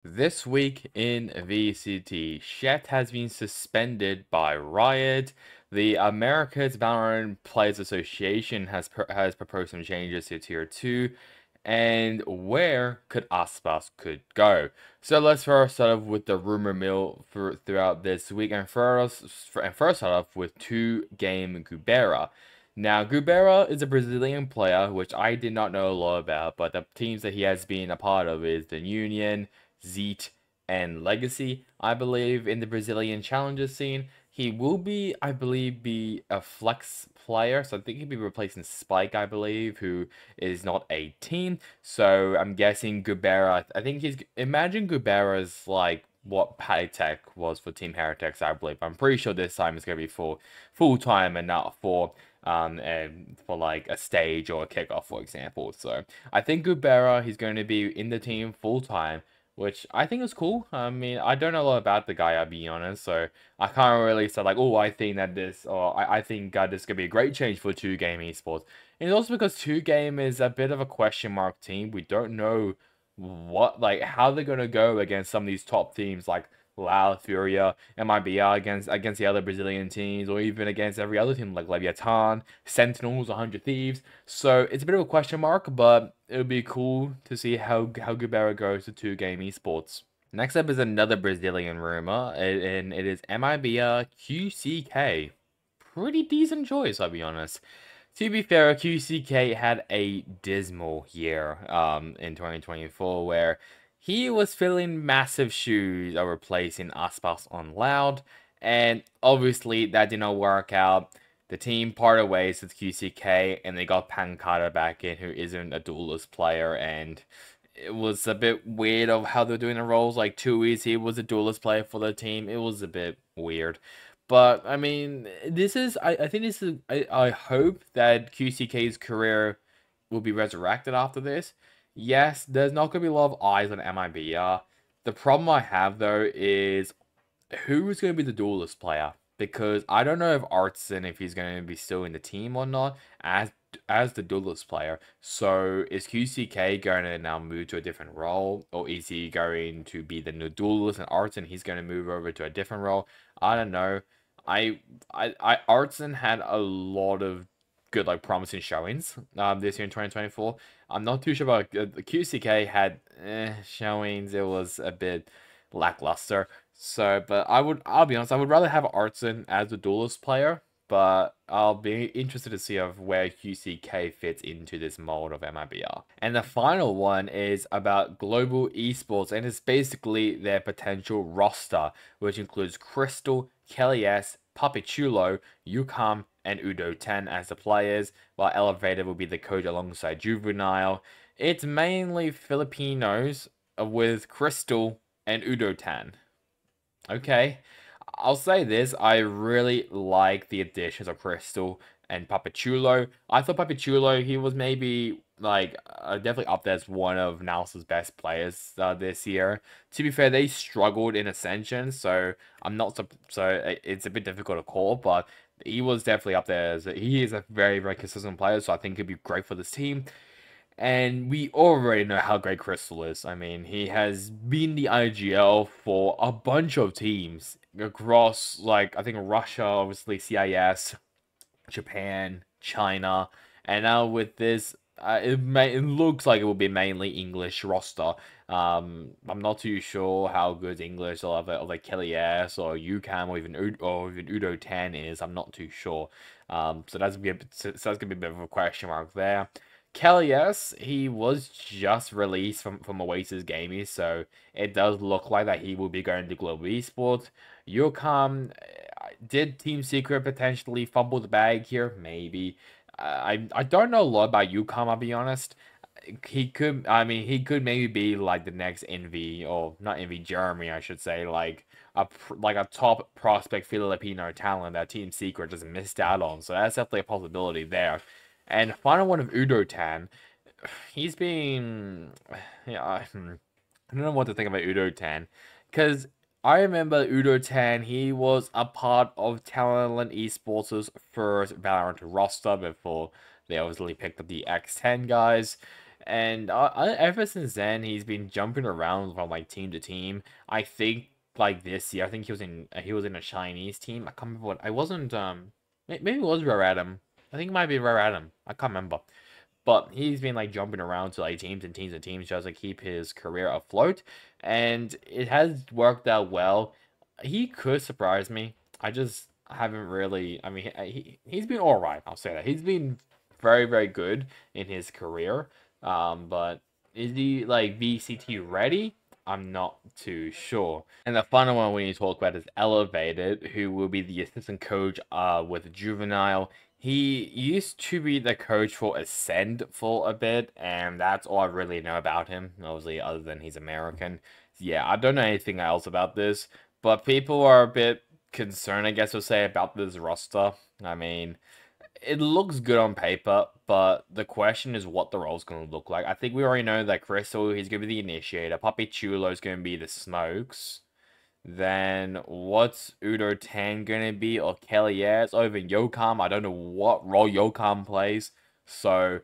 This week in VCT, Chet has been suspended by Riot. The America's Valorant Players Association has proposed some changes to Tier 2, and where could Aspas could go. So let's first start off with the Rumour Mill throughout this week, and first start off with 2-game Gubera. Now, Gubera is a Brazilian player, which I did not know a lot about, but the teams that he has been a part of is the Union, Zet, and Legacy, I believe, in the Brazilian challenger scene. He will be, I believe, be a flex player, so I think he'll be replacing Spike, I believe, who is not 18. So I'm guessing Gubera, I think imagine Gubera's like what Patek was for Team Heretics, I believe. I'm pretty sure this time it's going to be full time and not and for like a stage or a kickoff, for example. So I think Gubera, he's going to be in the team full time, which I think is cool. I mean, I don't know a lot about the guy, I'll be honest, so I can't really say like, oh, I think that this, or I think this could be a great change for 2-game esports. And it's also because 2-game is a bit of a question mark team. We don't know how they're gonna go against some of these top teams like Loud, Furia, MIBR against the other Brazilian teams, or even against every other team like Leviathan, Sentinels, 100 Thieves. So it's a bit of a question mark, but it would be cool to see how Gubera goes to 2-game esports. Next up is another Brazilian rumor, and it is MIBR QCK. Pretty decent choice, I'll be honest. To be fair, QCK had a dismal year in 2024 where he was filling massive shoes of replacing Aspas on Loud, and obviously that did not work out. The team parted ways with QCK, and they got Pancada back in, who isn't a duelist player, and it was a bit weird of how they're doing the roles. Like, Too Easy was a duelist player for the team. It was a bit weird. But, I mean, I think this is, I hope that QCK's career will be resurrected after this. Yes, there's not going to be a lot of eyes on MIBR. The problem I have, though, is who is going to be the duelist player? Because I don't know if Artson, if he's going to be still in the team or not, as the duelist player. So is QCK going to now move to a different role, or is he going to be the new duelist and Artson he's going to move over to a different role? I don't know. Artson had a lot of good, like, promising showings this year in 2024. I'm not too sure about the QCK had showings. It was a bit lackluster. So, but I'll be honest, I would rather have Artson as the duelist player, but I'll be interested to see of where QCK fits into this mold of MIBR. And the final one is about global esports, and it's basically their potential roster, which includes Crystal, Kelly S, Papichulo, Yukam, and Udo10 as the players, while Elevator will be the coach alongside Juvenile. It's mainly Filipinos with Crystal and Udo10. Okay, I'll say this, I really like the additions of Crystal and Papichulo. I thought Papichulo, he was maybe, like, definitely up there as one of Nalsa's best players this year. To be fair, they struggled in Ascension, so it's a bit difficult to call, but he was definitely up there. He is a very, very consistent player, so I think he'd be great for this team. And we already know how great Crystal is. I mean, he has been the IGL for a bunch of teams across, like, I think Russia, obviously CIS, Japan, China, and now with this, it looks like it will be mainly English roster. I'm not too sure how good English of like Kelly S or UCAM or even Udo 10 is. I'm not too sure. So that's gonna be a bit of a question mark there. Kelly S, he was just released from Oasis Gaming, so it does look like that he will be going to Global Esports. Yokam, did Team Secret potentially fumble the bag here? Maybe. I don't know a lot about Yukam, I'll be honest. He could maybe be like the next Envy, or not Envy, Jeremy, I should say, like a top prospect Filipino talent that Team Secret just missed out on. So that's definitely a possibility there. And final one of Udo-tan. He's been... Yeah, I don't know what to think about Udo-tan. Because I remember Udo-tan, he was a part of Talent Esports' first Valorant roster before they obviously picked up the X10 guys. And ever since then, he's been jumping around from like team to team. I think like this year, I think he was in a Chinese team. I can't remember what. I wasn't maybe it was Rare Adam. I think it might be Rare Adam. I can't remember. But he's been like jumping around to like teams and teams and teams just to keep his career afloat, and it has worked out well. He could surprise me. I just haven't really. I mean, he's been all right. I'll say that he's been very very good in his career. But is he like VCT ready? I'm not too sure. And the final one we need to talk about is Elevated, who will be the assistant coach with Juvenile. He used to be the coach for Ascend for a bit, and that's all I really know about him, obviously, other than he's American. Yeah, I don't know anything else about this, but people are a bit concerned, I guess we'll say, about this roster. I mean, it looks good on paper, but the question is what the role's going to look like. I think we already know that Crystal, he's going to be the initiator. Puppy Chulo is going to be the smokes. Then what's Udo Tan gonna be, or Kelly Ayres, or even Yokam? I don't know what role Yokam plays, so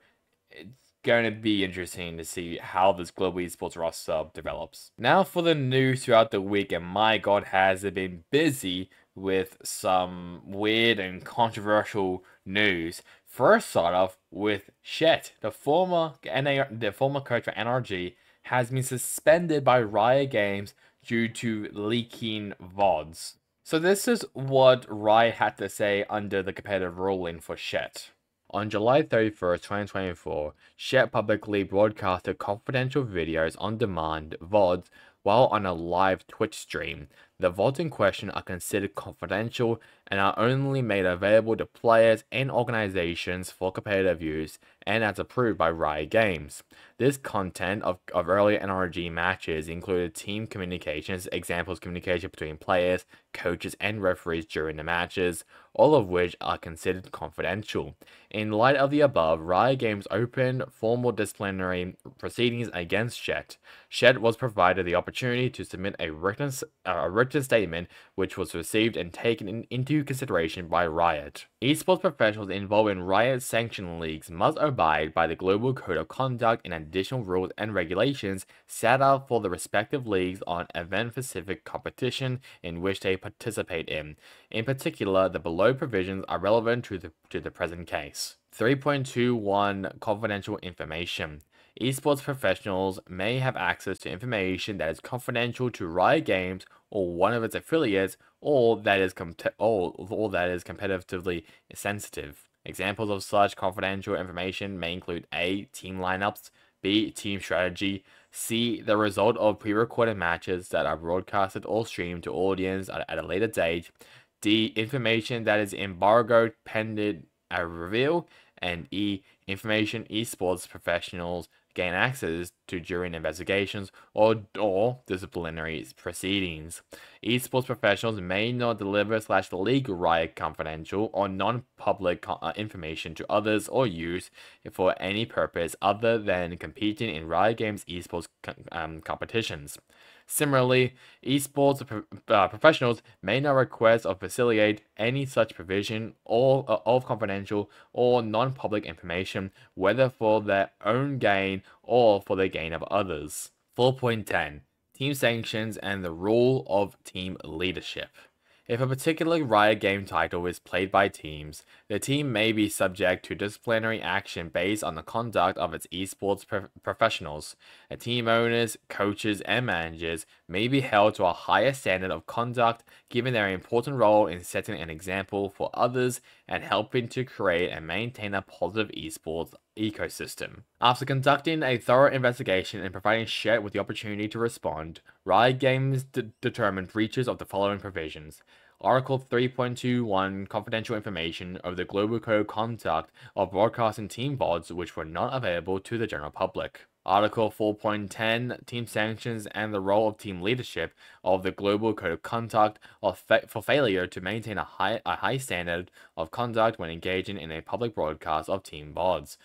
it's going to be interesting to see how this global esports roster develops. Now for the news throughout the week, and my god, has it been busy with some weird and controversial news. First, start off with Chet, the former coach for NRG, has been suspended by Riot Games due to leaking VODs. So this is what Riot had to say under the competitive ruling for Chet. On July 31st, 2024, Chet publicly broadcasted confidential videos on demand VODs while on a live Twitch stream. The VODs in question are considered confidential and are only made available to players and organizations for competitive use and as approved by Riot Games. This content of earlier NRG matches included team communications, examples communication between players, coaches, and referees during the matches, all of which are considered confidential. In light of the above, Riot Games opened formal disciplinary proceedings against Chet. Chet was provided the opportunity to submit a written statement, which was received and taken into consideration by Riot. Esports professionals involved in Riot sanctioned leagues must abide by the Global Code of Conduct and additional rules and regulations set out for the respective leagues on event-specific competition in which they participate in. In particular, the below provisions are relevant to the present case. 3.21 Confidential information. Esports professionals may have access to information that is confidential to Riot Games or one of its affiliates, or that is competitively sensitive. Examples of such confidential information may include A. Team lineups, B. Team strategy, C. The result of pre-recorded matches that are broadcasted or streamed to audience at a later date, D. Information that is embargoed pending a reveal, and E. Information esports professionals gain access to during investigations or disciplinary proceedings. Esports professionals may not deliver/leak Riot confidential or non-public information to others or use for any purpose other than competing in Riot Games esports competitions. Similarly, esports professionals may not request or facilitate any such provision of confidential or non-public information, whether for their own gain or for the gain of others. 4.10 Team sanctions and the role of team leadership. If a particular Riot game title is played by teams, the team may be subject to disciplinary action based on the conduct of its esports professionals. Team owners, coaches, and managers may be held to a higher standard of conduct given their important role in setting an example for others and helping to create and maintain a positive esports ecosystem. After conducting a thorough investigation and providing Chet with the opportunity to respond, Riot Games determined breaches of the following provisions. Article 3.21 Confidential information of the Global Code of Conduct of broadcasting team VODs which were not available to the general public. Article 4.10 Team sanctions and the role of team leadership of the Global Code of Conduct for failure to maintain a high standard of conduct when engaging in a public broadcast of team VODs.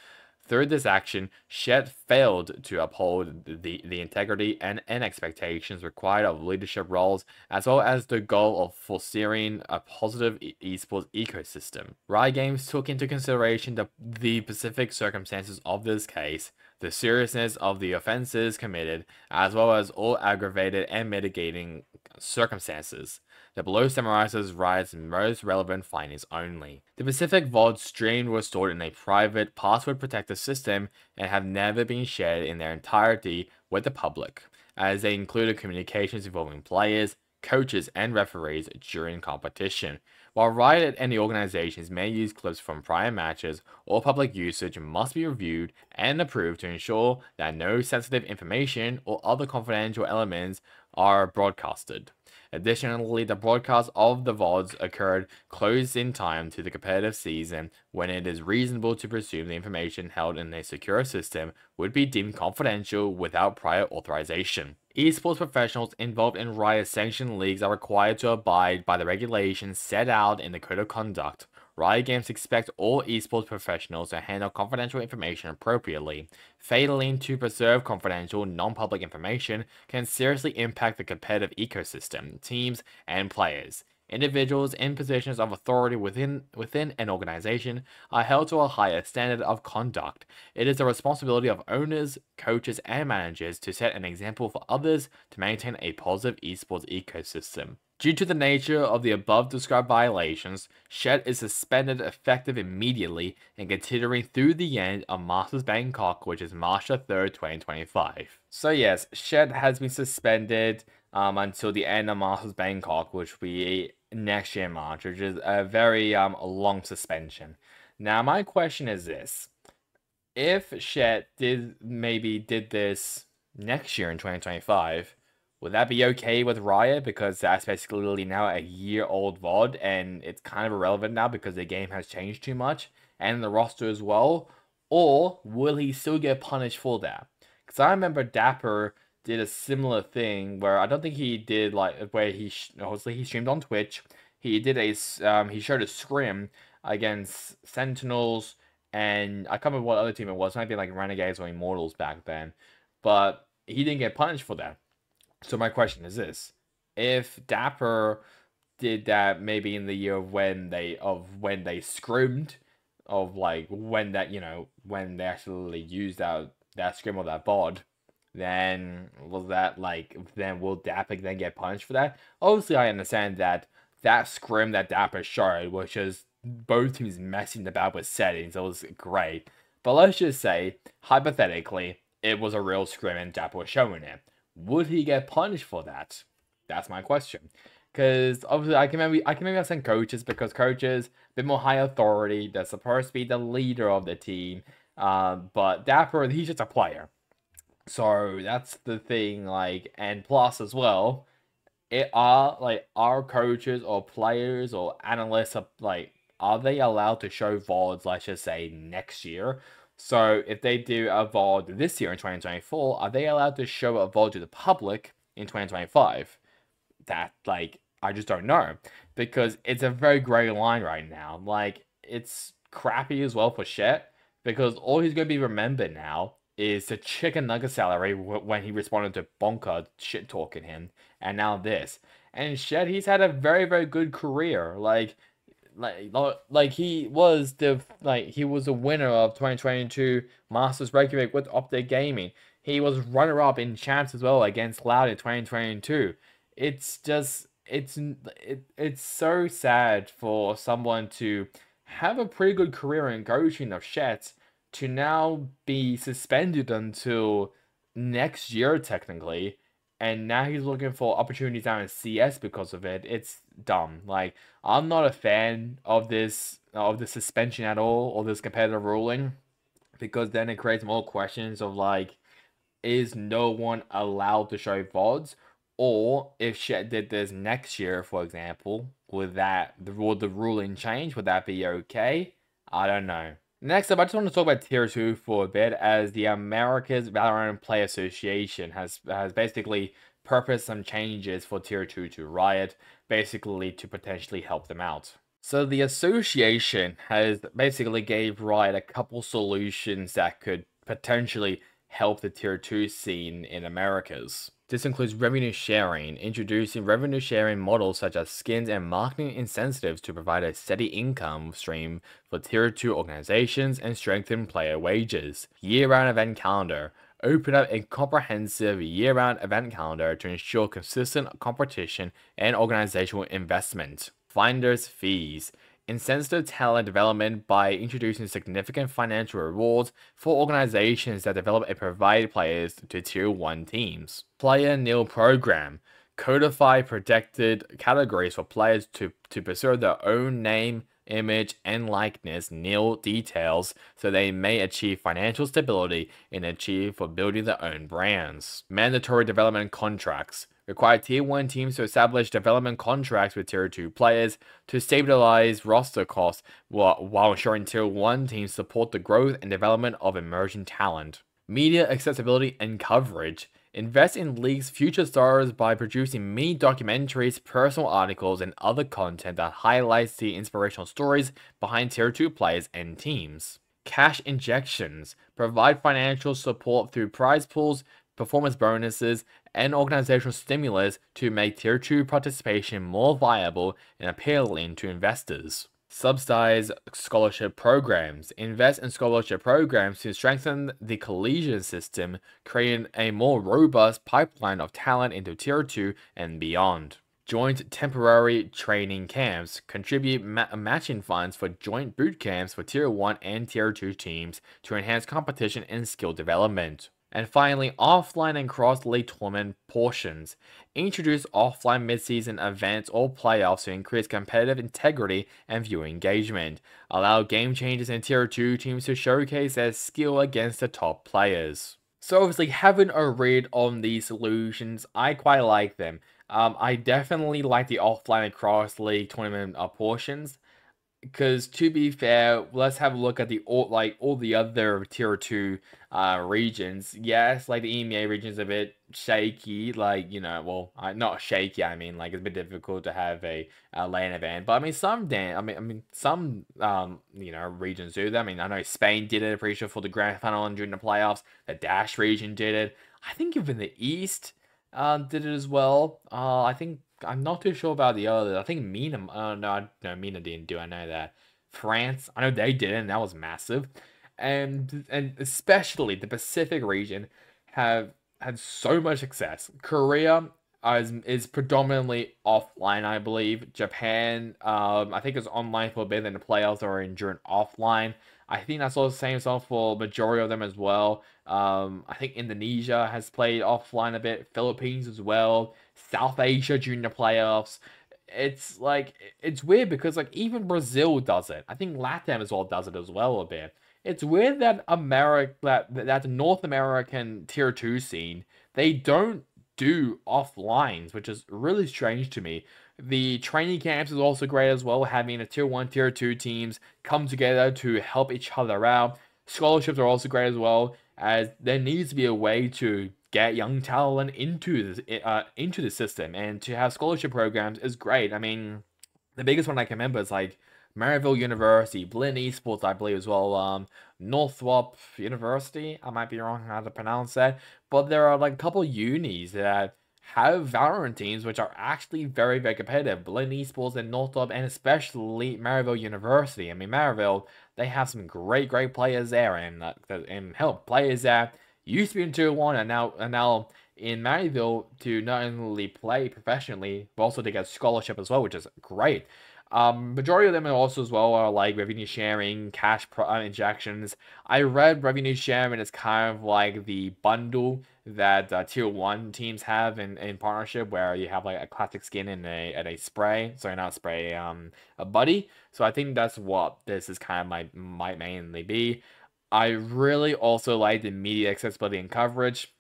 Through this action, Chet failed to uphold the integrity and expectations required of leadership roles, as well as the goal of fostering a positive esports ecosystem. Riot Games took into consideration the specific circumstances of this case, the seriousness of the offenses committed, as well as all aggravated and mitigating circumstances. The below summarizes Riot's most relevant findings only. The Pacific VODs streamed were stored in a private, password-protected system and have never been shared in their entirety with the public, as they included communications involving players, coaches, and referees during competition. While Riot and the organizations may use clips from prior matches, all public usage must be reviewed and approved to ensure that no sensitive information or other confidential elements are broadcasted. Additionally, the broadcast of the VODs occurred close in time to the competitive season, when it is reasonable to presume the information held in a secure system would be deemed confidential without prior authorization. Esports professionals involved in Riot-sanctioned leagues are required to abide by the regulations set out in the Code of Conduct. Riot Games expect all esports professionals to handle confidential information appropriately. Failing to preserve confidential, non-public information can seriously impact the competitive ecosystem, teams, and players. Individuals in positions of authority within an organization are held to a higher standard of conduct. It is the responsibility of owners, coaches, and managers to set an example for others to maintain a positive esports ecosystem. Due to the nature of the above-described violations, Chet is suspended effective immediately and continuing through the end of Masters Bangkok, which is March 3rd, 2025. So yes, Chet has been suspended until the end of Masters Bangkok, which will be next year in March, which is a very long suspension. Now, my question is this. If Chet did this next year in 2025, would that be okay with Riot? Because that's basically now a year-old VOD, and it's kind of irrelevant now because the game has changed too much, and the roster as well. Or will he still get punished for that? Because I remember Dapper did a similar thing where I don't think he did where obviously he streamed on Twitch. He did he showed a scrim against Sentinels, and I can't remember what other team it was. It might be like Renegades or Immortals back then, but he didn't get punished for that. So my question is this: if Dapper did that maybe in the year of when they scrimmed, when they actually used that scrim or that VOD, then will Dapper then get punished for that? Obviously, I understand that scrim that Dapper showed was just both teams messing about with settings. It was great, but let's just say hypothetically it was a real scrim and Dapper was showing it. Would he get punished for that? That's my question. Because obviously I can maybe understand coaches, because coaches a bit more high authority. They're supposed to be the leader of the team. But Dapper, he's just a player. So that's the thing. And plus as well, are coaches or players or analysts are they allowed to show VODs, let's just say next year? So if they do a VOD this year in 2024, are they allowed to show a VOD to the public in 2025? That, I just don't know. Because it's a very gray line right now. It's crappy as well for Chet, because all he's going to be remembered now is the chicken nugget salary when he responded to Bonka shit-talking him, and now this. And Chet, he's had a very, very good career. He was a winner of 2022 Masters Reykjavik with Optic Gaming. He was runner-up in champs as well against Loud in 2022. It's just it's so sad for someone to have a pretty good career in coaching of Chet to now be suspended until next year technically, and now he's looking for opportunities down in CS because of it. It's dumb. I'm not a fan of this suspension at all, or this competitive ruling, because then it creates more questions of is no one allowed to show VODs? Or if Chet did this next year, for example, would the ruling change? Would that be okay? I don't know. Next up, I just want to talk about Tier 2 for a bit, as the America's Valorant Play Association has basically purposed some changes for Tier 2 to Riot, basically to potentially help them out. So the association has basically gave Riot a couple solutions that could potentially help the tier 2 scene in Americas. This includes revenue sharing, introducing revenue sharing models such as skins and marketing incentives to provide a steady income stream for tier 2 organizations and strengthen player wages. Year-round event calendar. Open up a comprehensive year-round event calendar to ensure consistent competition and organizational investment. Finder's fees. Incentive talent development by introducing significant financial rewards for organizations that develop and provide players to Tier 1 teams. Player nil program. Codify protected categories for players to preserve their own name, image, and likeness nil details so they may achieve financial stability and achieve for building their own brands. Mandatory development contracts. Require Tier 1 teams to establish development contracts with Tier 2 players to stabilize roster costs while ensuring Tier 1 teams support the growth and development of emerging talent. Media accessibility and coverage. Invest in League's future stars by producing mini documentaries, personal articles, and other content that highlights the inspirational stories behind Tier 2 players and teams. Cash injections. Provide financial support through prize pools, performance bonuses, and organizational stimulus to make Tier 2 participation more viable and appealing to investors. Subsidize scholarship programs. Invest in scholarship programs to strengthen the collegiate system, creating a more robust pipeline of talent into Tier 2 and beyond. Joint temporary training camps. Contribute matching funds for joint boot camps for Tier 1 and Tier 2 teams to enhance competition and skill development. And finally, offline and cross-league tournament portions. Introduce offline mid-season events or playoffs to increase competitive integrity and viewer engagement. Allow GameChangers and Tier 2 teams to showcase their skill against the top players. So obviously, having a read on these solutions, I quite like them. I definitely like the offline and cross-league tournament portions. Because to be fair, let's have a look at the all the other tier 2 regions. Yes, like the EMEA region is a bit shaky, like, well, not shaky, I mean, like, it's a bit difficult to have a LAN event, but I mean some regions do that. I mean, I know Spain did it, I'm pretty sure, for the grand final and during the playoffs. The Dash region did it. I think even the East did it as well. I think I'm not too sure about the others. I think Mina. No, Mina didn't do. I know that. France. I know they did, and that was massive. And especially the Pacific region have had so much success. Korea is predominantly offline, I believe. Japan, I think it's online for a bit, then the playoffs are during offline. I think that's all the same stuff for majority of them as well. I think Indonesia has played offline a bit, Philippines as well, South Asia during the playoffs. It's like it's weird because like even Brazil does it. I think LATAM as well does it as well a bit. It's weird that that North American tier 2 scene, they don't do offlines, which is really strange to me. The training camps is also great as well, having a tier 1, tier 2 teams come together to help each other out. Scholarships are also great as well, as there needs to be a way to get young talent into the system, and to have scholarship programs is great. I mean, the biggest one I can remember is like Maryville University, Blinn Esports, I believe as well. Northrop University, I might be wrong how to pronounce that, but there are like a couple unis that have Valorant teams which are actually very, very competitive. Blinn Esports and Northrop, and especially Maryville University. I mean, Maryville, they have some great, great players there, and help players that used to be in Tier 1 and now in Maryville to not only play professionally, but also to get scholarship as well, which is great. Majority of them are also as well are like revenue sharing, cash injections. I read revenue sharing is kind of like the bundle that Tier 1 teams have in partnership, where you have like a classic skin and a spray. Sorry, not a spray, a buddy. So I think that's what this is kind of might mainly be. I really also like the media accessibility and coverage,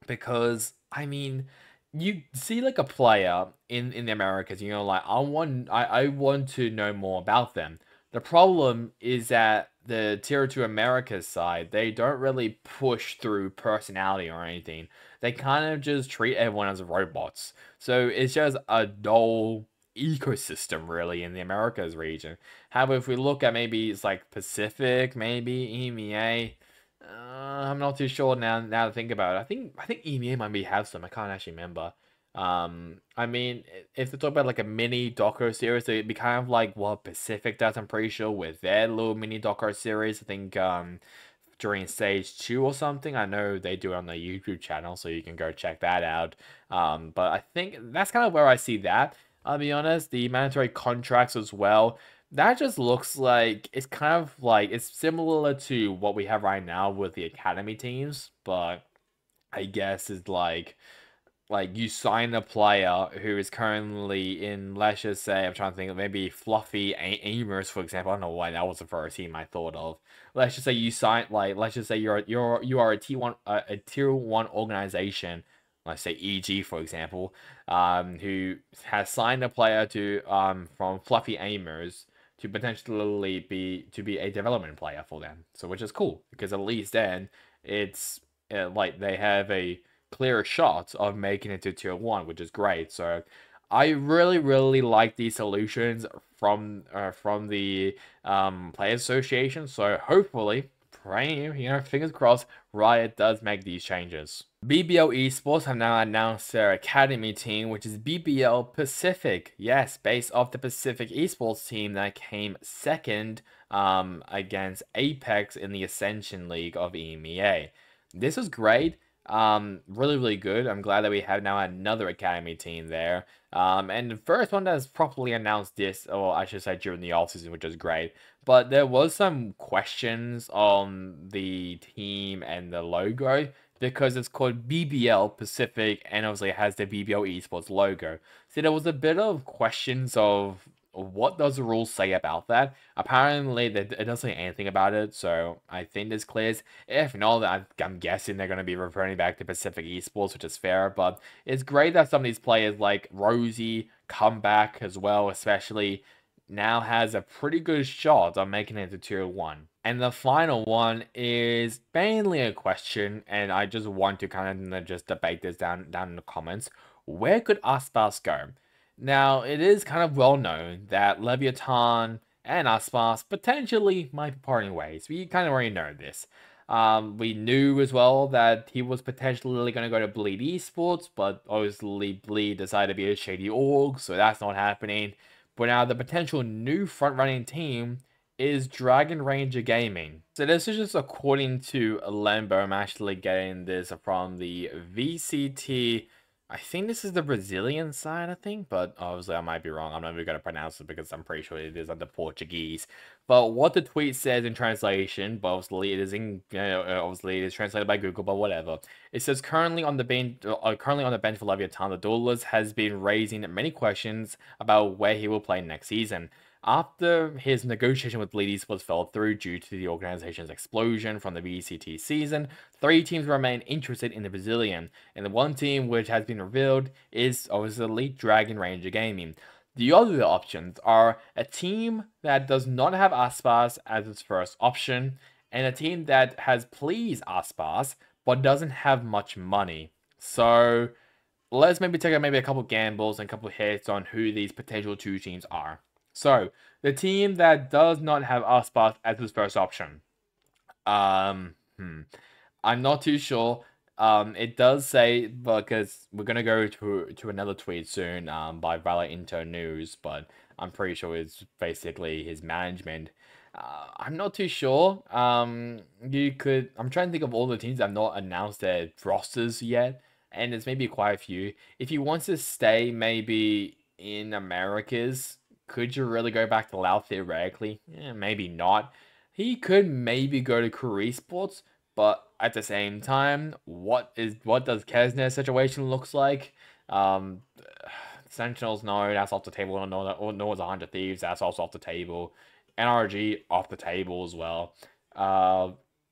because I mean, you see like a player in the Americas, like I want to know more about them. The problem is that the tier 2 Americas side, they don't really push through personality or anything. They kind of just treat everyone as robots. So it's just a dull ecosystem really in the Americas region. However, if we look at maybe it's like Pacific, maybe EMEA, I'm not too sure now to think about it. I think EMEA might be have some. I can't actually remember. I mean, if they talk about like a mini Docker series, it'd be kind of like what Pacific does. I'm pretty sure with their little mini Docker series. I think during stage 2 or something. I know they do it on their YouTube channel, so you can go check that out. But I think that's kind of where I see that. I'll be honest, the mandatory contracts as well. That just looks like it's kind of like it's similar to what we have right now with the academy teams, but I guess it's like you sign a player who is currently in, let's just say, I'm trying to think of maybe Fluffy Aimers, for example. I don't know why that was the first team I thought of. Let's just say you sign, like, let's just say you are a T1 a tier 1 organization, let's say EG for example, who has signed a player to from Fluffy Aimers to potentially be a development player for them. So which is cool because at least then it's like they have a clear shot of making it to tier 1, which is great. So I really like these solutions from the Players Association. So hopefully, praying, fingers crossed, Riot does make these changes. BBL Esports have now announced their academy team, which is BBL Pacific. Yes, based off the Pacific Esports team that came second against Apex in the Ascension League of EMEA. This is great. Really good. I'm glad that we have now another academy team there. And the first one that's properly announced this, or I should say during the offseason, which is great. But there was some questions on the team and the logo because it's called BBL Pacific and obviously it has the BBL Esports logo. So there was a bit of questions of what does the rules say about that? Apparently, it doesn't say anything about it, so I think this clears. If not, I'm guessing they're going to be referring back to Pacific Esports, which is fair, but it's great that some of these players like Rosie come back as well, especially now has a pretty good shot on making it to tier 1. And the final one is mainly a question, and I just want to kind of just debate this down in the comments. Where could Aspas go? Now, it is kind of well known that Leviathan and Aspas potentially might be parting ways. We kind of already know this. We knew as well that he was potentially going to go to Bleed Esports, but obviously Bleed decided to be a shady org, so that's not happening. But now the potential new front-running team is Dragon Ranger Gaming. So this is just according to Lembo. I'm actually getting this from the VCT. I think this is the Brazilian side, I think, but obviously I might be wrong. I'm not even going to pronounce it because I'm pretty sure it is under Portuguese. But what the tweet says in translation, but obviously it is obviously it is translated by Google, but whatever. It says currently on the bench for Leviathan, the Duelist has been raising many questions about where he will play next season. After his negotiation with Bleed Esports fell through due to the organization's explosion from the VCT season, 3 teams remain interested in the Brazilian, and the one team which has been revealed is obviously Dragon Ranger Gaming. The other options are a team that does not have Aspas as its first option, and a team that has pleased Aspas but doesn't have much money. So let's maybe take a couple gambles and a couple hits on who these potential 2 teams are. So, the team that does not have Aspas as its first option. I'm not too sure. It does say, because we're gonna go to another tweet soon, by Valorant Inter News, but I'm pretty sure it's basically his management. I'm not too sure. I'm trying to think of all the teams that have not announced their rosters yet, and there's maybe quite a few. If he wants to stay maybe in Americas, could you really go back to Lao theoretically? Maybe not. He could maybe go to Korea Sports, but at the same time, what does Kesner's situation looks like? Sentinels, no, that's off the table. No, one's 100 Thieves, that's also off the table. NRG off the table as well.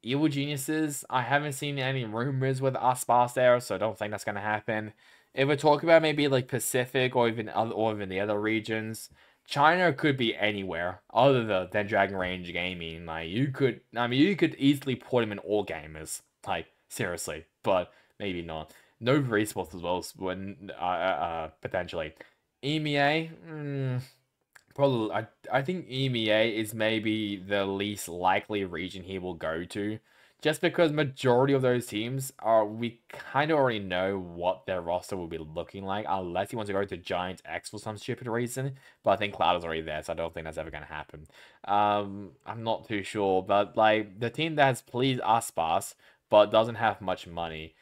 Evil Geniuses, I haven't seen any rumors with Aspas there, so I don't think that's gonna happen. If we're talking about maybe like Pacific or even the other regions, China could be anywhere other than Dragon Range Gaming. Like you could easily put him in all gamers. Like seriously, but maybe not. No Esports as well when potentially. EMEA, probably. I think EMEA is maybe the least likely region he will go to, just because majority of those teams are we kind of already know what their roster will be looking like, unless he wants to go to Giant X for some stupid reason. But I think Cloud is already there, so I don't think that's ever gonna happen. I'm not too sure, but like the team that has pleased Aspas but doesn't have much money,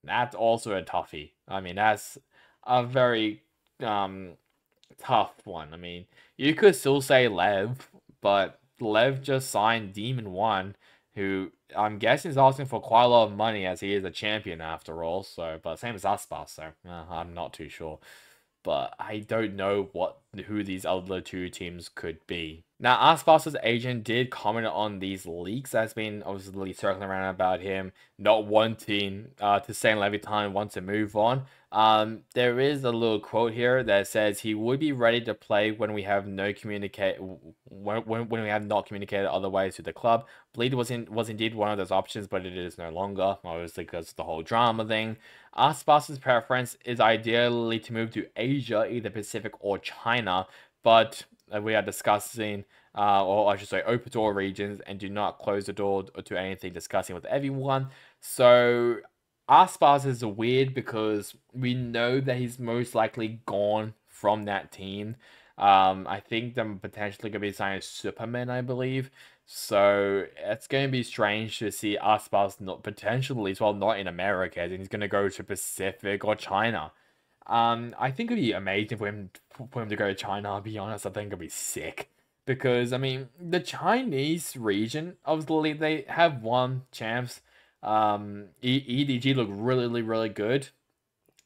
that's also a toughie. I mean, that's a very tough one. I mean, you could still say Lev, but Lev just signed Demon One, who I'm guessing is asking for quite a lot of money as he is a champion after all. So, but same as Aspas, so I'm not too sure. But I don't know who these other two teams could be. Now, Aspas's agent did comment on these leaks that's been obviously circling around about him not wanting to stay in Leviathan and want to move on. There is a little quote here that says he would be ready to play when we have no communicate when we have not communicated otherwise to the club. Bleed was indeed one of those options, but it is no longer, obviously because of the whole drama thing. Aspas's preference is ideally to move to Asia, either Pacific or China, but we are discussing, or I should say, open to all regions and do not close the door to anything discussing with everyone. So Aspas is weird because we know that he's most likely gone from that team. I think they're potentially going to be signing Superman, I believe. So it's going to be strange to see Aspas not potentially as well not in America, and he's going to go to Pacific or China. I think it'd be amazing for him to go to China. I'll be honest, I think it'd be sick because I mean the Chinese region, obviously they have won champs. EDG look really good.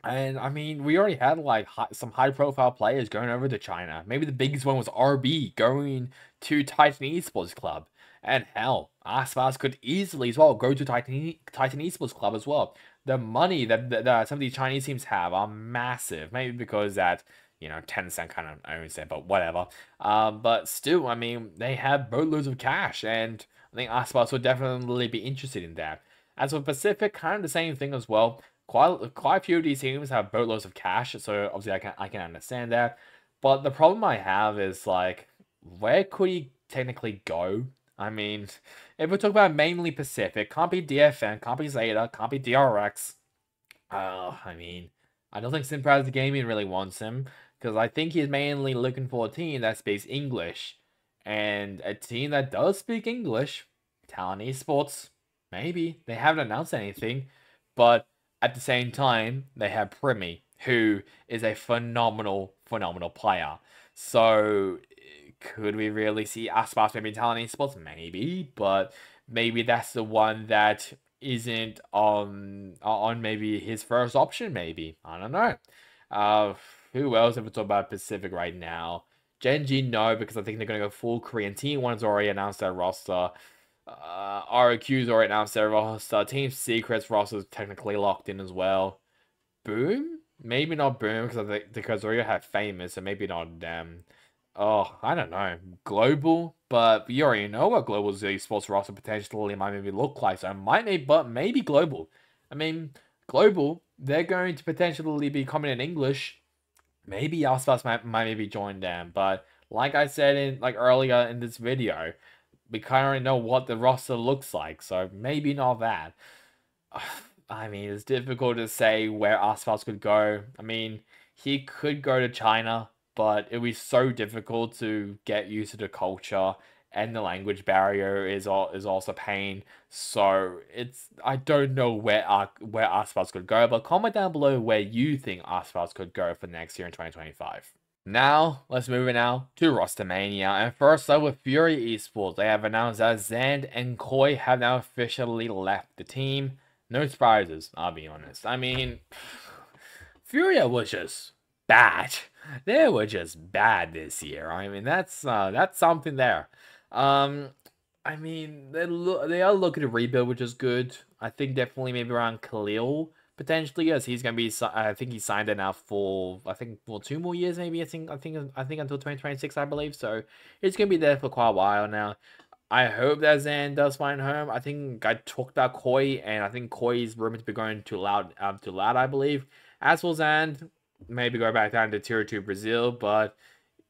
And I mean, we already had like some high-profile players going over to China. Maybe the biggest one was RB going to Titan Esports Club. And hell, Aspas could easily as well go to Titan Esports Club as well. The money that some of these Chinese teams have are massive. Maybe because that, Tencent kind of owns it, but whatever. But still, I mean, they have boatloads of cash, and I think Aspas would definitely be interested in that. As for Pacific, kind of the same thing as well. Quite a few of these teams have boatloads of cash, so obviously I can understand that. But the problem I have is like, where could he technically go? I mean, if we talk about mainly Pacific, can't be DFN, can't be Zeta, can't be DRX. I mean, I don't think Simpraz Gaming really wants him because I think he's mainly looking for a team that speaks English, and a team that does speak English, Talon Esports. Maybe they haven't announced anything, but at the same time, they have Primi, who is a phenomenal player. So, could we really see Aspas maybe in Talon Esports? Maybe, but maybe that's the one that isn't on maybe his first option, maybe. I don't know. Who else have we talked about Pacific right now? Genji, no, because I think they're going to go full Korean. T1's already announced their roster. ROQ's already announced their roster. Team Secret's roster is technically locked in as well. Boom? Maybe not Boom because they already have Famous, so maybe not them. Oh, I don't know. Global, but you already know what Global's esports roster potentially might maybe look like. So maybe Global. I mean, Global, they're going to potentially be coming in English. Maybe Aspas might maybe join them, but like I said earlier in this video, we kind of already know what the roster looks like, so maybe not that. I mean, it's difficult to say where Aspas could go. I mean, he could go to China, but it would be so difficult to get used to the culture, and the language barrier is also pain. So I don't know where Aspas could go, but comment down below where you think Aspas could go for next year in 2025. Now, let's move it now to Rostermania. And first up with Fury Esports, they have announced that Zand and Koi have now officially left the team. No surprises, I'll be honest. I mean, Furia was just bad. They were just bad this year. I mean, that's something there. I mean, they are looking to rebuild, which is good. I think definitely maybe around Khalil potentially, as he's gonna be. I think he signed it now for 2 more years, maybe. I think until 2026, I believe. So it's gonna be there for quite a while now. I hope that Zan does find home. I think I talked about Koi, and I think Koi's rumored to be going to Loud, I believe. As for Zan, maybe go back down to Tier 2 Brazil, but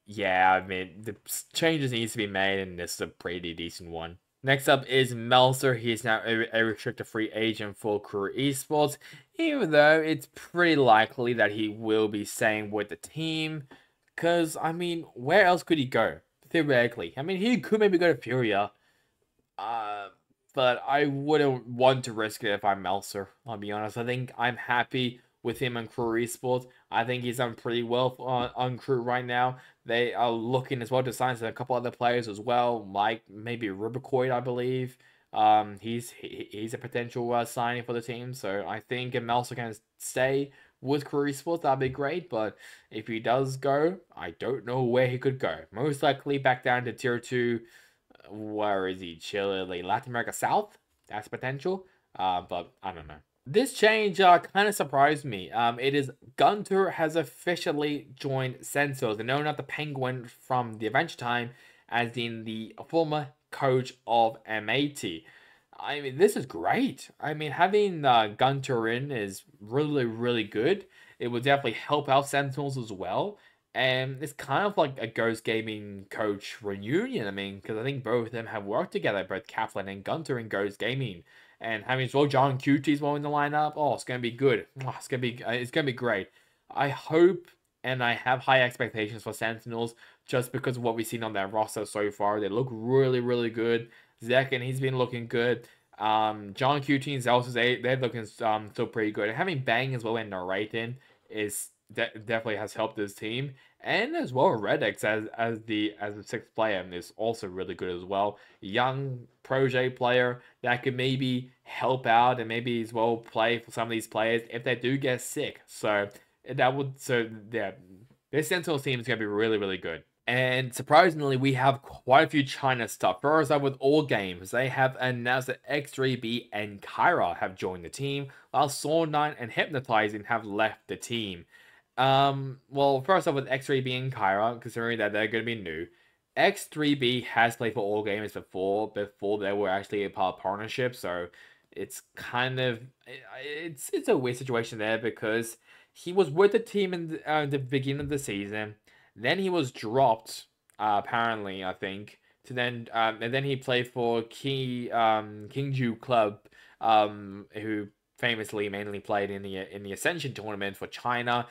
yeah, I mean, the changes needs to be made, and this is a pretty decent one. Next up is Meltzer. He's now a restricted free agent for Career Esports, even though it's pretty likely that he will be staying with the team. Because, I mean, where else could he go? Theoretically. I mean, he could maybe go to Furia. Uh, but I wouldn't want to risk it if I'm Meltzer, I'll be honest. I think I'm happy with him on Crew Esports. I think he's done pretty well on Crew right now. They are looking as well to sign a couple other players as well, like maybe Rubicoid, I believe. He's a potential signing for the team, so I think if Meltzer can stay with Crew Esports, that'd be great. But if he does go, I don't know where he could go. Most likely back down to Tier 2. Where is he? Chile, Latin America South? That's potential. But I don't know. This change kind of surprised me. It is Gunter has officially joined Sensos, and no, not the Penguin from the Adventure Time, as in the former coach of MAT. I mean, this is great. I mean, having Gunter in is really, really good. It will definitely help out Sentinels as well. And it's kind of like a Ghost Gaming coach reunion. I mean, because I think both of them have worked together, both Kaplan and Gunter in Ghost Gaming. And having as well John QT as well in the lineup, oh, it's gonna be good. Oh, it's gonna be great. I hope and I have high expectations for Sentinels just because of what we've seen on their roster so far. They look really, really good. Zek and he's been looking good. John QT and Zelsus, they're looking still pretty good. And having Bang as well in narrating is definitely has helped this team. And as well, Redix as the sixth player is also really good as well. Young protege player that could maybe help out and maybe as well play for some of these players if they do get sick. So yeah, this Sentinel team is gonna be really, really good. And surprisingly, we have quite a few China stuff. First up with All Games, they have announced that X3B and Kyra have joined the team, while Saw9 and Hypnotizing have left the team. Well, first off with X3B and Kyra, considering that they're going to be new, X3B has played for All Games before they were actually a part of partnership, so it's kind of it's a weird situation there because he was with the team in the beginning of the season, then he was dropped apparently I think and then he played for Kingju Club who famously mainly played in the Ascension tournament for China.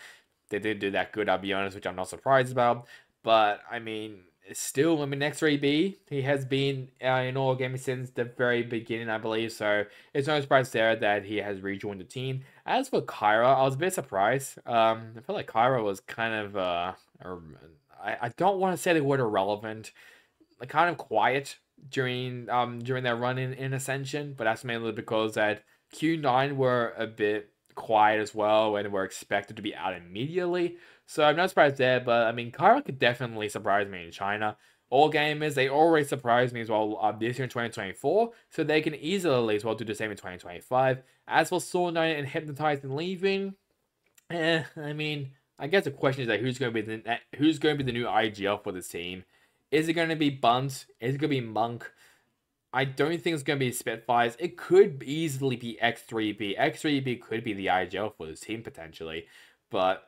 They didn't do that good, I'll be honest, which I'm not surprised about. But, I mean, still, I mean, X3B, he has been in All Games since the very beginning, I believe. So, it's no surprise there that he has rejoined the team. As for Kyra, I was a bit surprised. I feel like Kyra was kind of, I don't want to say the word irrelevant, like kind of quiet during their run in Ascension, but that's mainly because that Q9 were a bit quiet as well and were expected to be out immediately. So I'm not surprised there, but I mean, Kyra could definitely surprise me in China. All gamers, they already surprised me as well this year in 2024, so they can easily as well do the same in 2025. As for Soul Knight and Hypnotized and leaving, I mean, I guess the question is like who's going to be the new IGL for this team? Is it going to be Bunt? Is it going to be Monk? I don't think it's going to be Spitfires. It could easily be X3B. X3B could be the IGL for this team potentially, but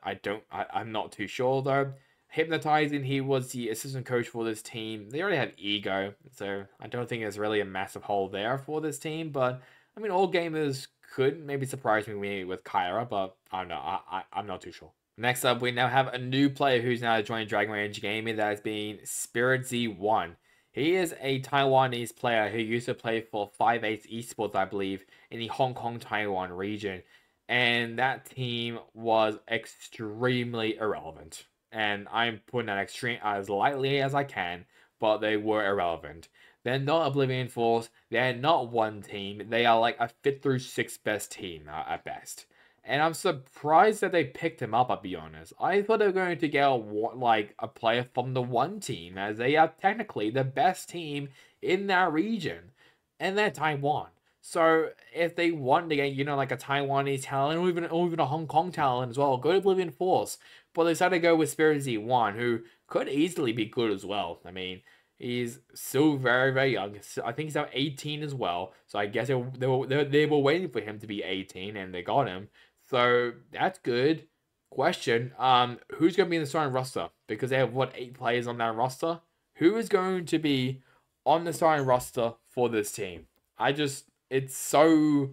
I'm not too sure though. Hypnotizing, he was the assistant coach for this team. They already have Ego, so I don't think there's really a massive hole there for this team. But I mean, all gamers could maybe surprise me with Kyra, but I don't know. I'm not too sure. Next up, we now have a new player who's now joined Dragon Rage Gaming. That has been Spirit Z1. He is a Taiwanese player who used to play for 5-8 Esports, I believe, in the Hong Kong, Taiwan region. And that team was extremely irrelevant. And I'm putting that extreme as lightly as I can, but they were irrelevant. They're not Oblivion Force. They're not one team. They are like a 5th through 6th best team at best. And I'm surprised that they picked him up, I'll be honest. I thought they were going to get a player from the one team, as they are technically the best team in that region. And they're Taiwan. So if they want to get, like a Taiwanese talent, or even a Hong Kong talent as well, go to Oblivion Force. But they decided to go with Spirit Z1, who could easily be good as well. I mean, he's still very, very young. I think he's now 18 as well. So I guess they were waiting for him to be 18, and they got him. So that's good. Question, who's going to be in the starting roster? Because they have, what, 8 players on that roster? Who is going to be on the starting roster for this team? It's so,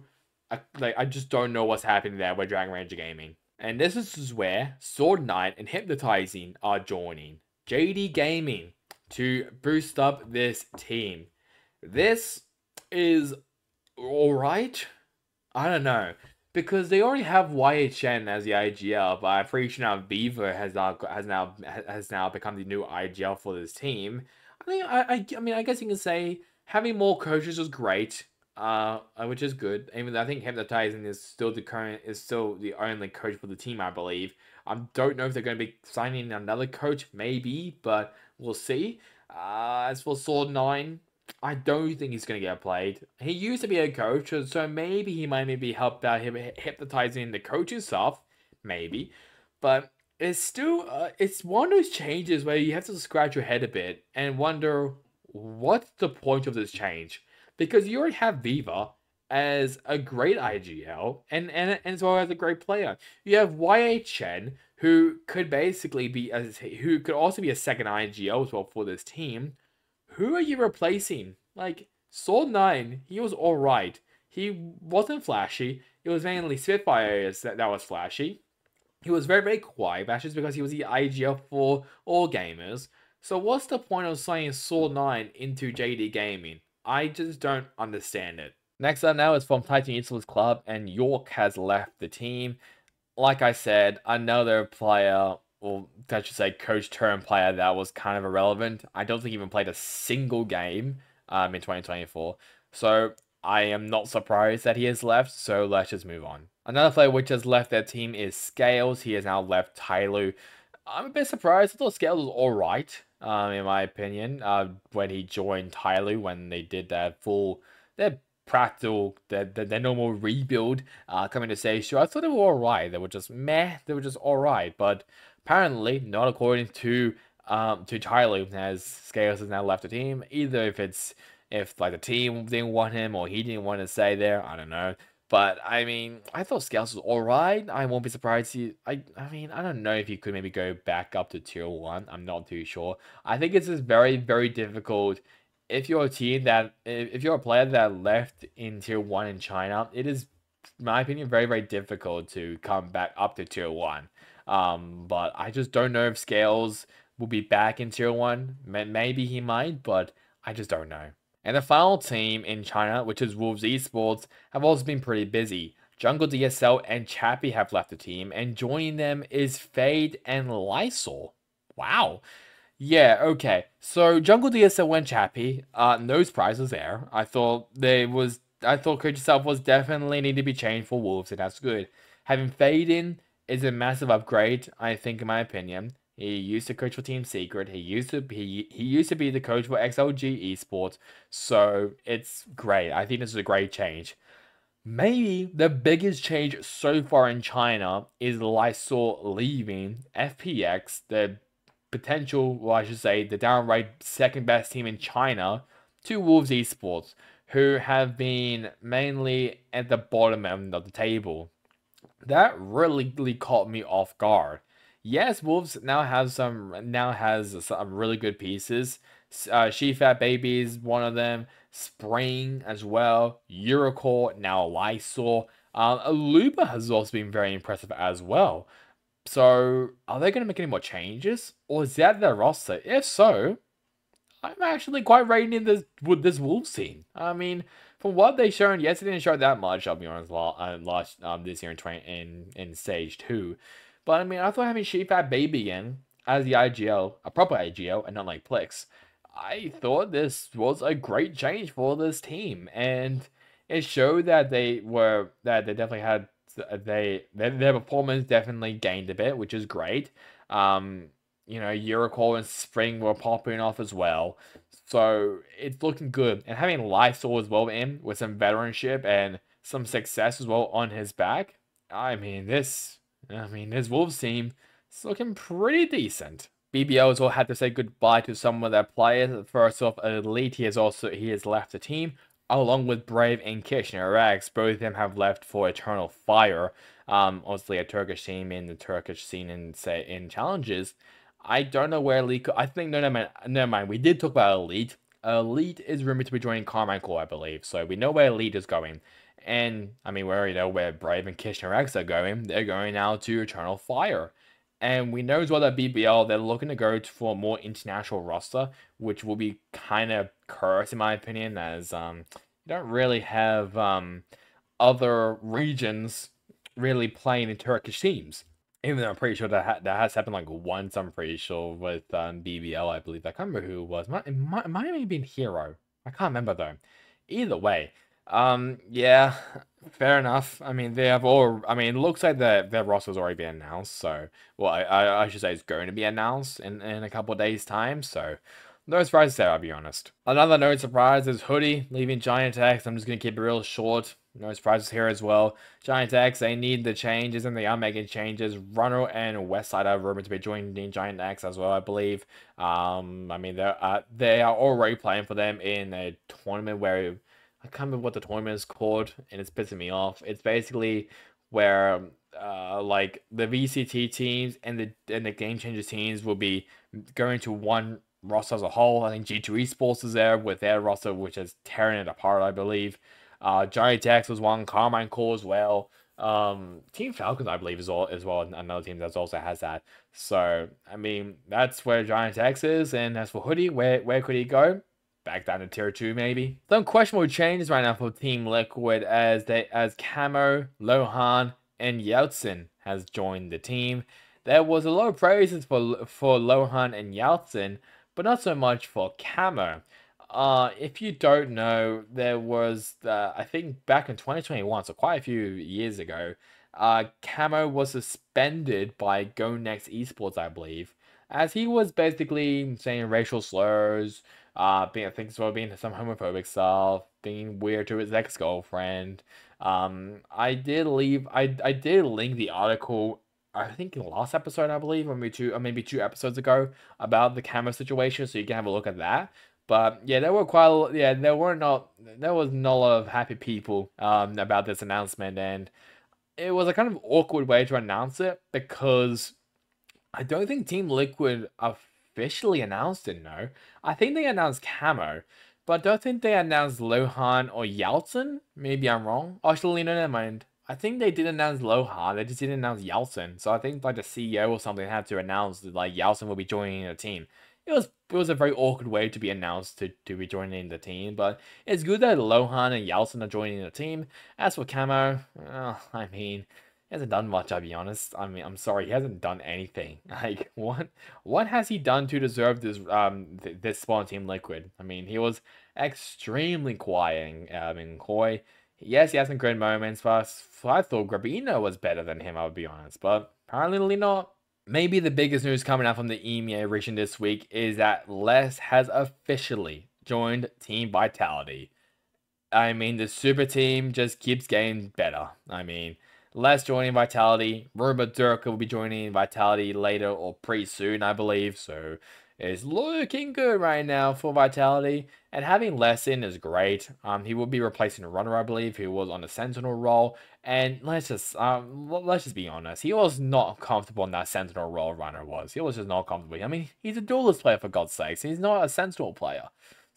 I just don't know what's happening there with Dragon Ranger Gaming. And this is where Sword Knight and Hypnotizing are joining JD Gaming to boost up this team. This is alright. I don't know. Because they already have YHN as the IGL, but I'm pretty sure now Viva has now become the new IGL for this team. I mean, I guess you can say having more coaches is great, which is good. Even though I think Hypnotizing is still the only coach for the team, I believe. I don't know if they're going to be signing another coach, maybe, but we'll see. As for Sword 9, I don't think he's going to get played. He used to be a coach, so maybe he might maybe help out him hypnotizing the coaching stuff. Maybe. But it's still, it's one of those changes where you have to scratch your head a bit and wonder, what's the point of this change? Because you already have Viva as a great IGL and as well as a great player. You have YHN, who could basically be, who could also be a second IGL as well for this team. Who are you replacing? Like, Sword 9, he was alright. He wasn't flashy. It was mainly Spitfire that was flashy. He was very, very quiet, but that's just because he was the IGL for all gamers. So what's the point of signing Sword 9 into JD Gaming? I just don't understand it. Next up now is from Titan Esports Club, and York has left the team. Like I said, another player, or I should say coach term player, that was kind of irrelevant. I don't think he even played a single game in 2024. So I am not surprised that he has left, so let's just move on. Another player which has left their team is Scales. He has now left Tyloo. I'm a bit surprised. I thought Scales was alright, in my opinion, when he joined Tyloo, when they did their practical, their normal rebuild coming to say, sure, I thought they were alright. They were just meh, they were just alright, but apparently not according to Tyloo, as Scales has now left the team. Either if like the team didn't want him or he didn't want to stay there, I don't know. But I mean, I thought Scales was alright. I won't be surprised. I mean, I don't know if he could maybe go back up to tier 1. I'm not too sure. I think it's just very, very difficult. If you're a team that, if you're a player that left in tier 1 in China, it is, in my opinion, very, very difficult to come back up to tier 1. But I just don't know if Scales will be back in tier 1. Maybe he might, but I just don't know. And the final team in China, which is Wolves Esports, have also been pretty busy. Jungle DSL and Chappie have left the team, and joining them is Fade and Lysol. Wow. Yeah, okay. So Jungle DSL and Chappie, no surprises there. I thought coach itself was definitely need to be changed for Wolves, and that's good. Having Fade in is a massive upgrade, I think, in my opinion. He used to coach for Team Secret. He used to be the coach for XLG Esports. So it's great. I think this is a great change. Maybe the biggest change so far in China is Lysol leaving FPX, the potential, well, I should say, the downright second best team in China, to Wolves Esports, who have been mainly at the bottom end of the table. That really caught me off guard. Yes, Wolves now has some really good pieces. She-Fat Baby is one of them. Spring as well. Eurocore, now Lysol. Aluba has also been very impressive as well. So, are they going to make any more changes? Or is that their roster? If so, I'm actually quite rating this Wolves team. I mean, from what they shown, yes, it didn't show that much, I'll be honest, this year in Stage 2. But I mean, I thought having She-Fat Baby in as the IGL, a proper IGL, and not like Plex, I thought this was a great change for this team. And it showed that they definitely had, their performance definitely gained a bit, which is great. You know, Eurocore and Spring were popping off as well. So it's looking good. And having Lysol as well in with some veteranship and some success as well on his back. I mean, this Wolves team is looking pretty decent. BBL as well had to say goodbye to some of their players. First off, Elite, he has left the team. along with Brave and Kitchener X. Both of them have left for Eternal Fire. Obviously a Turkish team in the Turkish scene and say in challenges. I don't know where Elite. I think no, never mind. We did talk about Elite. Elite is rumored to be joining Carmichael, I believe. So we know where Elite is going. And I mean, we already know where Brave and Kitchener X are going. They're going now to Eternal Fire. And we know as well that BBL, they're looking to go for a more international roster, which will be kind of cursed in my opinion, as you don't really have other regions really playing in Turkish teams. Even though I'm pretty sure that has happened like once, I'm pretty sure with BBL, I believe. I can't remember who it was. It might have been Hero. I can't remember though. Either way, yeah, fair enough. I mean, they have all. I mean, it looks like their roster's already been announced. So, well, I should say it's going to be announced in a couple of days' time. So, no surprises there, I'll be honest. Another no surprise is Hoodie leaving Giant X. I'm just gonna keep it real short. No surprises here as well. Giant X, they need the changes, and they are making changes. Runner and Westside are rumored to be joining Giant X as well, I believe. I mean, they are already playing for them in a tournament where I can't remember what the tournament is called, and it's pissing me off. It's basically where like the VCT teams and the GameChangers teams will be going to one roster as a whole. I think G2 Esports is there with their roster, which is tearing it apart, I believe. Giant X was one, Carmine Core as well. Team Falcons, I believe, is well another team that also has that. So I mean, that's where Giant X is. And as for Hoodie, where could he go? Back down to tier 2 maybe. Some questionable changes right now for Team Liquid as Camo, Lohan, and Yeltsin has joined the team. There was a lot of praises for Lohan and Yeltsin, but not so much for Camo. If you don't know, there was I think back in 2021, so quite a few years ago, Camo was suspended by Go Next Esports, I believe, as he was basically saying racial slurs, being I think as well being some homophobic stuff, being weird to his ex-girlfriend. I did link the article, I think in the last episode, I believe, or maybe two episodes ago, about the camera situation, so you can have a look at that. But yeah, there were there was not a lot of happy people about this announcement, and it was a kind of awkward way to announce it because I don't think Team Liquid officially announced it, no. I think they announced Camo, but I don't think they announced Lohan or Yeltsin. Maybe I'm wrong. Actually, no, never mind. I think they did announce Lohan, they just didn't announce Yeltsin. So I think like the CEO or something had to announce that like Yeltsin will be joining the team. It was a very awkward way to be announced to be joining the team, but it's good that Lohan and Yeltsin are joining the team. As for Camo, I mean, he hasn't done much, I'll be honest. I mean, I'm sorry, he hasn't done anything. Like, what has he done to deserve this this spot on Team Liquid? I mean, he was extremely quiet in Koi. Yes, he has some great moments, but I thought Grabino was better than him, I'll be honest. But apparently not. Maybe the biggest news coming out from the EMEA region this week is that Les has officially joined Team Vitality. I mean, the super team just keeps getting better. I mean, Les joining Vitality. Rumour Durka will be joining Vitality later or pretty soon, I believe. So it's looking good right now for Vitality. And having Les in is great. He will be replacing Runner, I believe, who was on the Sentinel role. And let's just be honest. He was not comfortable in that Sentinel role. Runner was. He was just not comfortable. I mean, he's a duelist player for God's sakes. He's not a Sentinel player.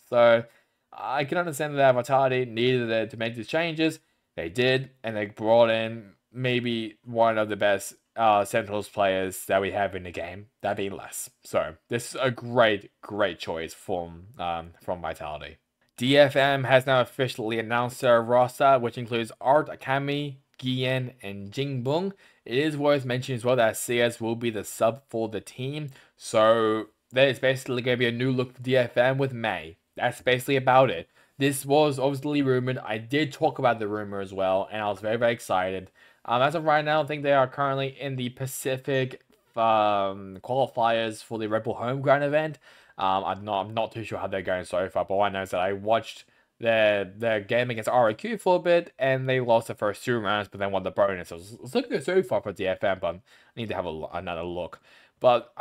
So I can understand that Vitality needed to make these changes. They did, and they brought in maybe one of the best Sentinels players that we have in the game, that being Les. So this is a great choice from Vitality. DFM has now officially announced their roster, which includes Art Akami, Guillen, and Jingbung. It is worth mentioning as well that CS will be the sub for the team, so there's basically going to be a new look for DFM with May. That's basically about it. This was obviously rumored. I did talk about the rumor as well, and I was very excited. As of right now, I think they are currently in the Pacific qualifiers for the Red Bull Homeground event. I'm not too sure how they're going so far, but all I know is that I watched their game against RIQ for a bit, and they lost the first 2 rounds, but then won the bonus. So it's looking good so far for DFM, but I need to have another look. But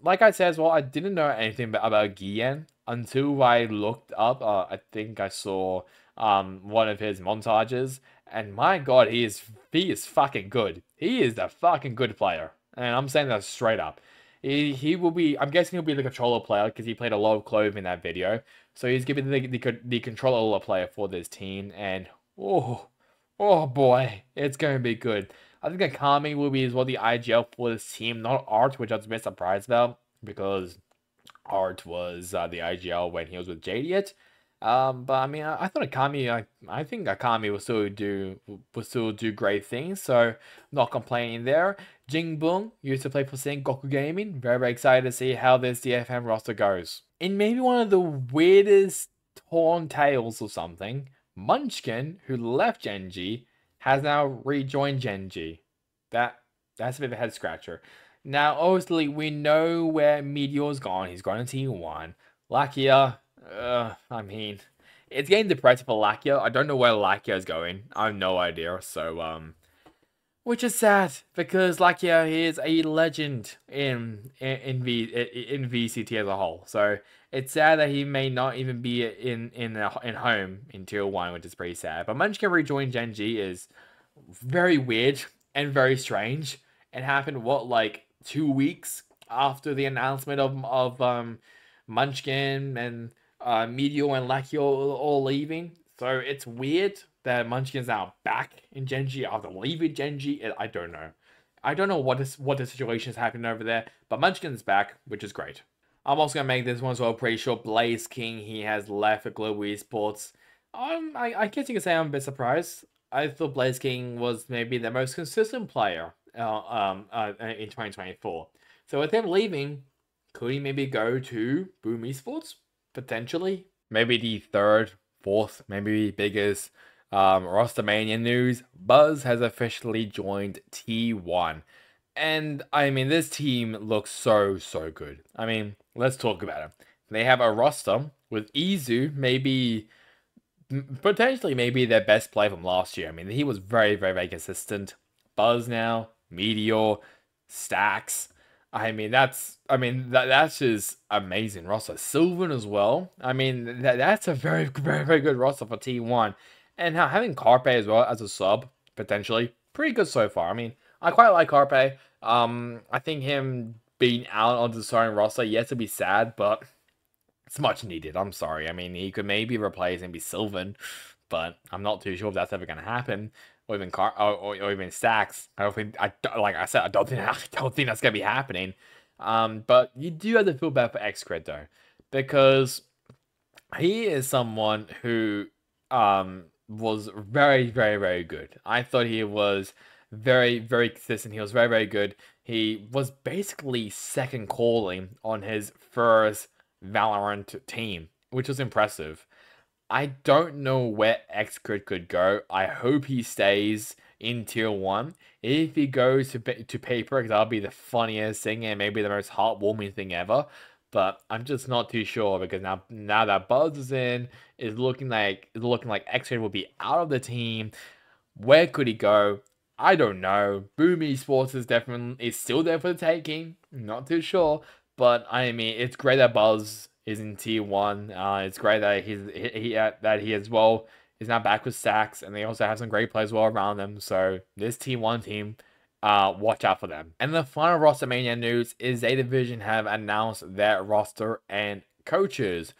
like I said as well, I didn't know anything about Guillen until I looked up. I think I saw one of his montages, and my God, he is fucking good. He is a fucking good player, and I'm saying that straight up. He will be. I'm guessing he'll be the controller player because he played a lot of Clove in that video. So he's gonna be the controller player for this team, and oh, oh boy, it's gonna be good. I think Akami will be as well the IGL for this team, not Art, which I was a bit surprised about because Art was the IGL when he was with JDit. But I mean, I thought Akami, I think Akami will still do great things, so not complaining there. Jingbung used to play for Goku Gaming. Very, very excited to see how this DFM roster goes. In maybe one of the weirdest torn tales or something, Munchkin, who left Genji, has now rejoined Genji. That's a bit of a head scratcher. Now, obviously, we know where Meteor's gone. He's gone to T1. Lakia, I mean, it's getting depressing for Lakia. I don't know where Lakia is going. I have no idea. So, which is sad because Lakia is a legend in VCT as a whole. So it's sad that he may not even be in home in Tier 1, which is pretty sad. But Munchkin rejoin Genji is very weird and very strange. It happened what, like 2 weeks after the announcement of Munchkin and Meteor and Lakia all leaving. So it's weird that Munchkin's now back in Genji after leaving Genji. I don't know. I don't know what the situation is happening over there, but Munchkin's back, which is great. I'm also gonna make this one as well pretty sure. Blaze King, he has left for Global Esports. I guess you can say I'm a bit surprised. I thought Blaze King was maybe the most consistent player in 2024. So with him leaving, could he maybe go to Boom Esports? Potentially. Maybe the third, fourth, maybe biggest Rostermania news. Buzz has officially joined T1. And I mean, this team looks so good. I mean, let's talk about it. They have a roster with Izu, potentially maybe their best player from last year. I mean, he was very consistent. Buzz now, Meteor, Stacks. I mean, that's just amazing roster. Sylvan as well. I mean, that's a very good roster for T1. And having Carpe as well as a sub, potentially, pretty good so far. I mean, I quite like Carpe. I think him being out on the starting roster, yes, it'd be sad, but it's much needed. I'm sorry. I mean, he could maybe replace and be Sylvan, but I'm not too sure if that's ever gonna happen. Or even or even Stacks. I don't think. Like I said, I don't think that's gonna be happening. But you do have to feel bad for Xcred though, because he is someone who was very good. I thought he was very consistent. He was very good. He was basically second calling on his first Valorant team, which was impressive. I don't know where Xcred could go. I hope he stays in Tier 1. If he goes to paper, because that'll be the funniest thing and maybe the most heartwarming thing ever. But I'm just not too sure because now that Buzz is in, it's looking like Xcred will be out of the team. Where could he go? I don't know. Boom Esports is still there for the taking. Not too sure. But I mean, it's great that Buzz is in T1. It's great that he as well is now back with Stacks, and they also have some great players well around them. So this T1 team, watch out for them. And the final Rostermania news is A Division have announced their roster and coaches,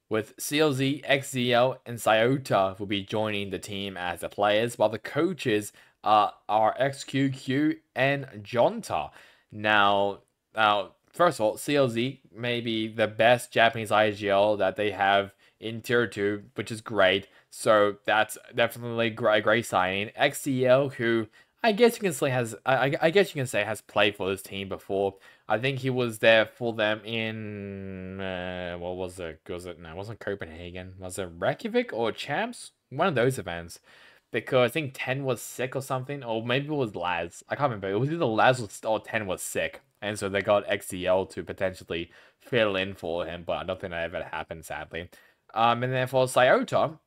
with CLZ, XZL, and Cyota will be joining the team as the players, while the coaches are XQQ and Jonta. Now, first of all, CLZ may be the best Japanese IGL that they have in Tier 2, which is great. So that's definitely a great signing. XCL, who I guess you can say has played for this team before. I think he was there for them in what was it? No, it wasn't Copenhagen. Was it Reykjavik or Champs? One of those events. Because I think 10 was sick or something, or maybe it was Laz. I can't remember. It was either Laz or 10 was sick. And so they got XCL to potentially fill in for him, but I don't think that ever happened, sadly. And then for Cyota,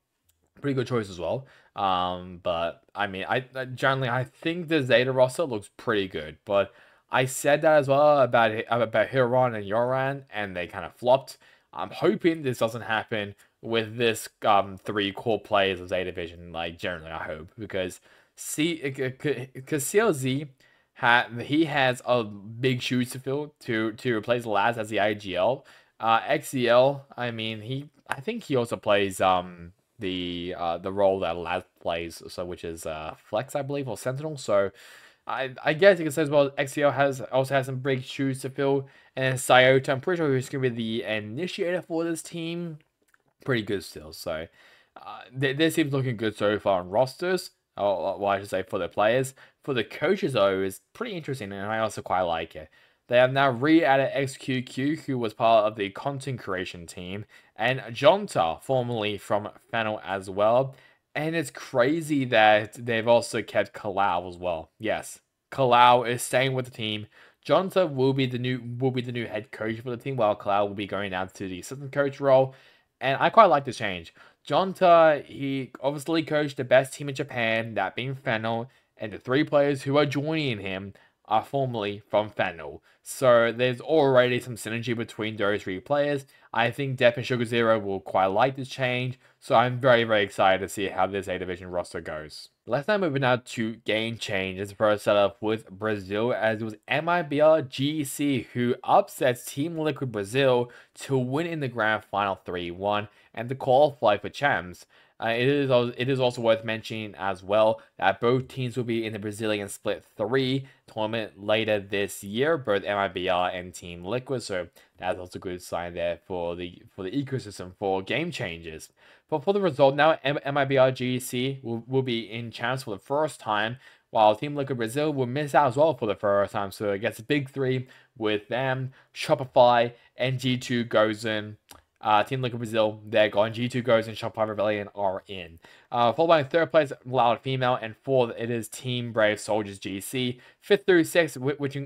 pretty good choice as well. But I mean, I think the Zeta roster looks pretty good. But I said that as well about Hiron and Yoran, and they kind of flopped. I'm hoping this doesn't happen with this 3 core players of Zeta Division. Like generally, I hope because CLZ he has a big shoes to fill to replace Laz as the IGL. XCL, I mean I think he also plays the role that Laz plays, so which is Flex, I believe, or Sentinel. So I guess you can say as well XCL also has some big shoes to fill, and Cyota, I'm pretty sure he's gonna be the initiator for this team. Pretty good still. So this seems looking good so far on rosters. Or well, I should say for the players. For the coaches though, is pretty interesting, and I also quite like it. They have now re-added XQQ, who was part of the content creation team, and Jonta, formerly from Fennel as well. And it's crazy that they've also kept Kalau as well. Yes, Kalau is staying with the team. Jonta will be the new head coach for the team, while Kalau will be going down to the assistant coach role. And I quite like the change. Jonta, he obviously coached the best team in Japan, that being Fennel, and the 3 players who are joining him are formerly from Fennel. So there's already some synergy between those 3 players. I think Depp and Sugar Zero will quite like this change, so I'm very, very excited to see how this A-Division roster goes. Let's now move on to GameChangers for a setup with Brazil, as it was MIBR GC who upsets Team Liquid Brazil to win in the grand final 3-1 and to qualify for champs. It is also worth mentioning as well that both teams will be in the Brazilian Split 3 tournament later this year, both MIBR and Team Liquid, so that's also a good sign there for the ecosystem for GameChangers. But for the result now, MIBR GC will be in champs for the first time, while Team Liquid Brazil will miss out as well for the first time, so it gets a big 3 with them, Shopify, and G2 goes in. Team Liquid Brazil, they're gone. G2 goes and Shopify Rebellion are in. Followed by 3rd place, Loud Female, and 4th, it is Team Brave Soldiers GC. 5th through 6th,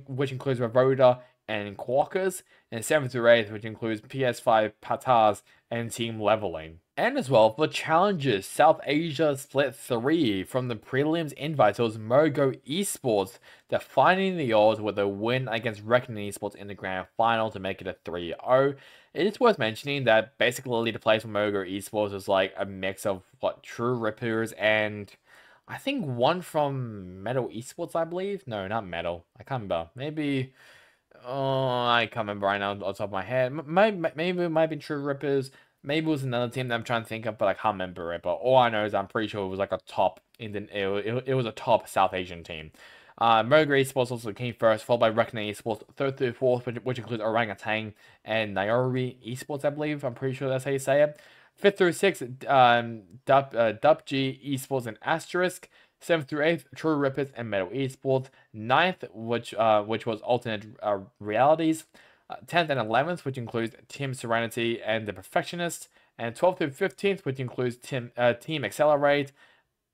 which includes Ravoda and Quarkers, and 7th through 8th, which includes PS5, Patars, and Team Leveling. And as well, for Challengers, South Asia Split 3, from the prelims invites, it was Mogo Esports defining the odds with a win against Reckoning Esports in the grand final to make it a 3-0. It is worth mentioning that basically the place for Mogo Esports is like a mix of True Rippers and I think one from Metal Esports, I believe. No, not Metal. I can't remember. Maybe. Oh, I can't remember right now on top of my head. Maybe it might be True Rippers. Maybe it was another team that I'm trying to think of, but I can't remember it. But all I know is I'm pretty sure it was like a top Indian. It was a top South Asian team. Mogo Esports also came first, followed by Reckoning Esports, 3rd through 4th, which includes Orangutan and Naori Esports, I believe. I'm pretty sure that's how you say it. 5th through 6th, Dubg Esports and Asterisk. 7th through 8th, True Rippers and Metal Esports. 9th, which was Alternate Realities. 10th and 11th, which includes Team Serenity and The Perfectionist. And 12th through 15th, which includes Team Accelerate,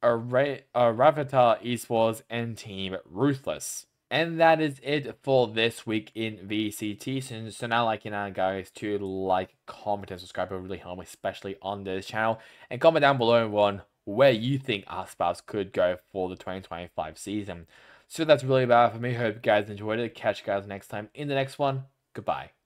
Ravatar Esports, and Team Ruthless. And that is it for this week in VCT. So now, guys, to comment, and subscribe. It would really help me, especially on this channel. And comment down below, everyone, where you think Aspas could go for the 2025 season. So that's really about it for me. Hope you guys enjoyed it. Catch you guys next time in the next one. Goodbye.